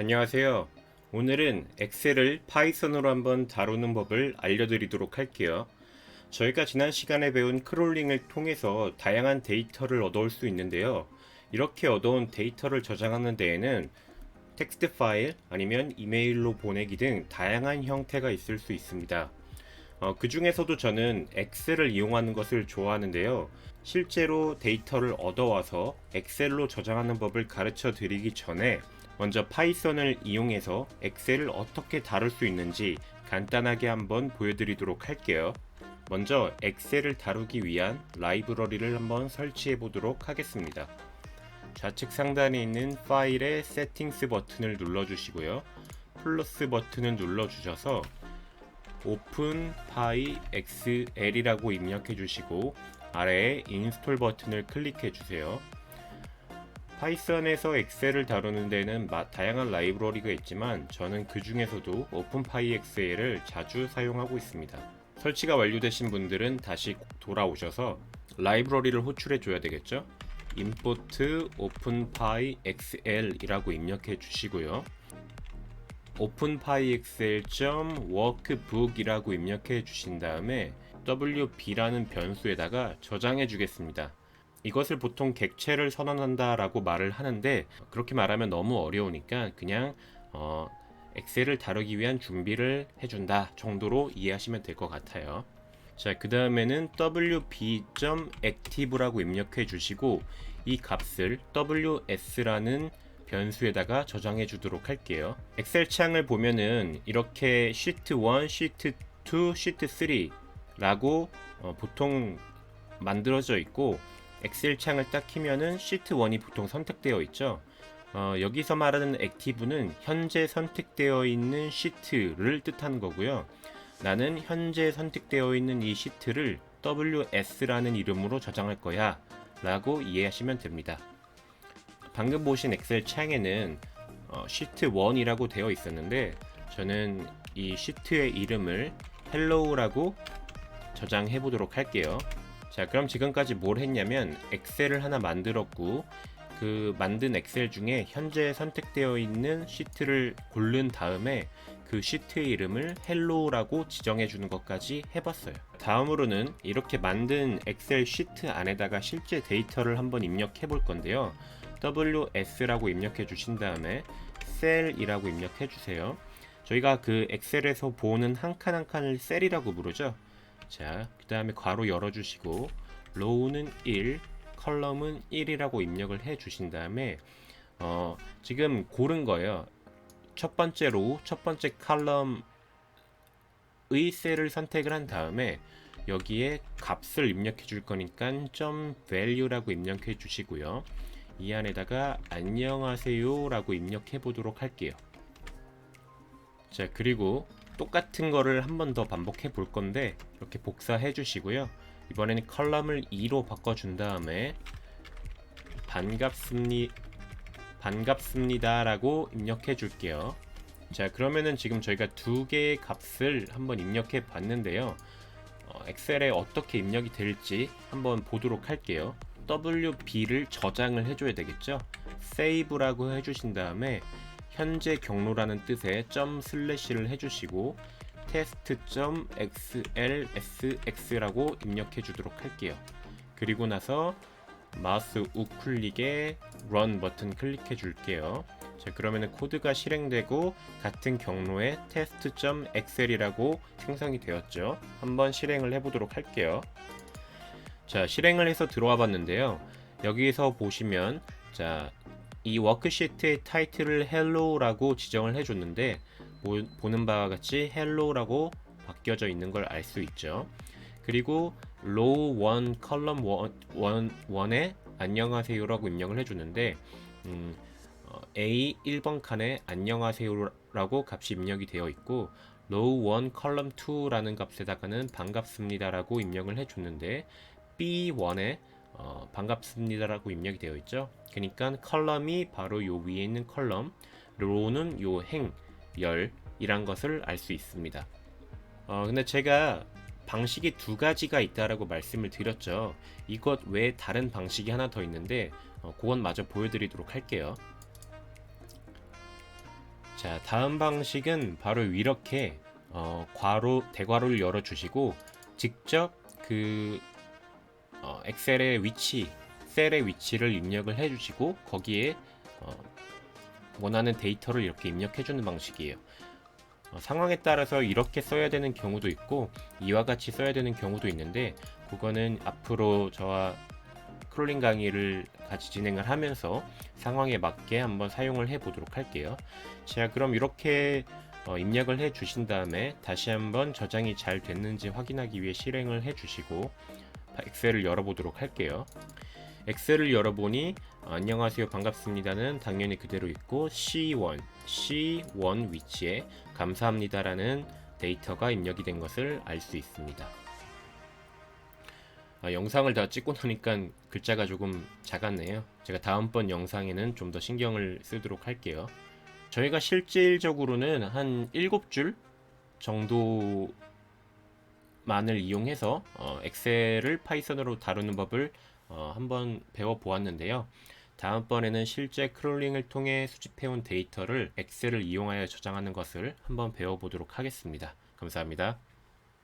안녕하세요. 오늘은 엑셀을 파이썬으로 한번 다루는 법을 알려드리도록 할게요. 저희가 지난 시간에 배운 크롤링을 통해서 다양한 데이터를 얻어올 수 있는데요. 이렇게 얻어온 데이터를 저장하는 데에는 텍스트 파일 아니면 이메일로 보내기 등 다양한 형태가 있을 수 있습니다. 그 중에서도 저는 엑셀을 이용하는 것을 좋아하는데요. 실제로 데이터를 얻어와서 엑셀로 저장하는 법을 가르쳐 드리기 전에 먼저 파이썬을 이용해서 엑셀을 어떻게 다룰 수 있는지 간단하게 한번 보여드리도록 할게요. 먼저 엑셀을 다루기 위한 라이브러리를 한번 설치해 보도록 하겠습니다. 좌측 상단에 있는 파일의 세팅스 버튼을 눌러주시고요. 플러스 버튼을 눌러주셔서 오픈 파이 xl이라고 입력해 주시고 아래에 인스톨 버튼을 클릭해 주세요. 파이썬에서 엑셀을 다루는 데는 다양한 라이브러리가 있지만 저는 그 중에서도 오픈파이엑스엘을 자주 사용하고 있습니다. 설치가 완료되신 분들은 다시 돌아오셔서 라이브러리를 호출해 줘야 되겠죠. import openpyxl이라고 입력해 주시고요. openpyxl.workbook이라고 입력해 주신 다음에 wb라는 변수에다가 저장해 주겠습니다. 이것을 보통 객체를 선언한다 라고 말을 하는데 그렇게 말하면 너무 어려우니까 그냥 엑셀을 다루기 위한 준비를 해준다 정도로 이해하시면 될 것 같아요. 자, 그 다음에는 wb.active라고 입력해 주시고 이 값을 ws라는 변수에다가 저장해 주도록 할게요. 엑셀 창을 보면은 이렇게 시트 1, 시트 2, 시트 3 라고 보통 만들어져 있고 엑셀 창을 딱 키면은 시트 1이 보통 선택되어 있죠. 여기서 말하는 액티브는 현재 선택되어 있는 시트를 뜻하는 거고요. 나는 현재 선택되어 있는 이 시트를 WS라는 이름으로 저장할 거야 라고 이해하시면 됩니다. 방금 보신 엑셀 창에는 시트 1이라고 되어 있었는데 저는 이 시트의 이름을 hello라고 저장해 보도록 할게요. 자, 그럼 지금까지 뭘 했냐면 엑셀을 하나 만들었고 그 만든 엑셀 중에 현재 선택되어 있는 시트를 고른 다음에 그 시트의 이름을 hello라고 지정해 주는 것까지 해봤어요. 다음으로는 이렇게 만든 엑셀 시트 안에다가 실제 데이터를 한번 입력해 볼 건데요. WS라고 입력해 주신 다음에 셀이라고 입력해 주세요. 저희가 그 엑셀에서 보는 한 칸 한 칸을 셀이라고 부르죠. 자, 그 다음에 괄호 열어주시고 로우는 1, 컬럼은 1이라고 입력을 해 주신 다음에 지금 고른 거예요. 첫 번째 로우, 첫 번째 컬럼의 셀을 선택을 한 다음에 여기에 값을 입력해 줄 거니까 .value라고 입력해 주시고요. 이 안에다가 안녕하세요 라고 입력해 보도록 할게요. 자, 그리고 똑같은 거를 한 번 더 반복해 볼 건데 이렇게 복사해 주시고요. 이번에는 컬럼을 2로 바꿔 준 다음에 반갑습니다 라고 입력해 줄게요. 자, 그러면은 지금 저희가 두 개의 값을 한번 입력해 봤는데요. 엑셀에 어떻게 입력이 될지 한번 보도록 할게요. WB를 저장을 해줘야 되겠죠. save라고 해주신 다음에 현재 경로라는 뜻의 점/를 해주시고 test.xlsx라고 입력해 주도록 할게요. 그리고 나서 마우스 우클릭에 run 버튼 클릭해 줄게요. 자, 그러면은 코드가 실행되고 같은 경로에 test.xl이라고 생성이 되었죠. 한번 실행을 해보도록 할게요. 자, 실행을 해서 들어와 봤는데요. 여기서 보시면 자, 이 워크시트의 타이틀을 hello라고 지정을 해줬는데 보는 바와 같이 hello라고 바뀌어져 있는 걸 알 수 있죠. 그리고 row 1, column 1에 안녕하세요라고 입력을 해주는데 A 1번 칸에 안녕하세요라고 값이 입력이 되어 있고 row 1, column 2라는 값에다가는 반갑습니다라고 입력을 해줬는데 B1에 반갑습니다라고 입력이 되어 있죠. 그러니까 컬럼이 바로 요 위에 있는 컬럼, row는 요 행, 열이란 것을 알 수 있습니다. 근데 제가 방식이 두 가지가 있다라고 말씀을 드렸죠. 이것 외에 다른 방식이 하나 더 있는데 그건 마저 보여드리도록 할게요. 자, 다음 방식은 바로 이렇게 괄호 대괄호를 열어 주시고 직접 그 엑셀의 위치, 셀의 위치를 입력을 해 주시고 거기에 원하는 데이터를 이렇게 입력해 주는 방식이에요. 상황에 따라서 이렇게 써야 되는 경우도 있고 이와 같이 써야 되는 경우도 있는데 그거는 앞으로 저와 크롤링 강의를 같이 진행을 하면서 상황에 맞게 한번 사용을 해 보도록 할게요. 자, 그럼 이렇게 입력을 해 주신 다음에 다시 한번 저장이 잘 됐는지 확인하기 위해 실행을 해 주시고 엑셀을 열어보도록 할게요. 엑셀을 열어보니 안녕하세요 반갑습니다는 당연히 그대로 있고 C1 위치에 감사합니다라는 데이터가 입력이 된 것을 알 수 있습니다. 영상을 다 찍고 나니까 글자가 조금 작았네요. 제가 다음번 영상에는 좀 더 신경을 쓰도록 할게요. 저희가 실질적으로는 한 7줄 정도만을 이용해서 엑셀을 파이썬으로 다루는 법을 한번 배워 보았는데요. 다음번에는 실제 크롤링을 통해 수집해온 데이터를 엑셀을 이용하여 저장하는 것을 한번 배워보도록 하겠습니다. 감사합니다.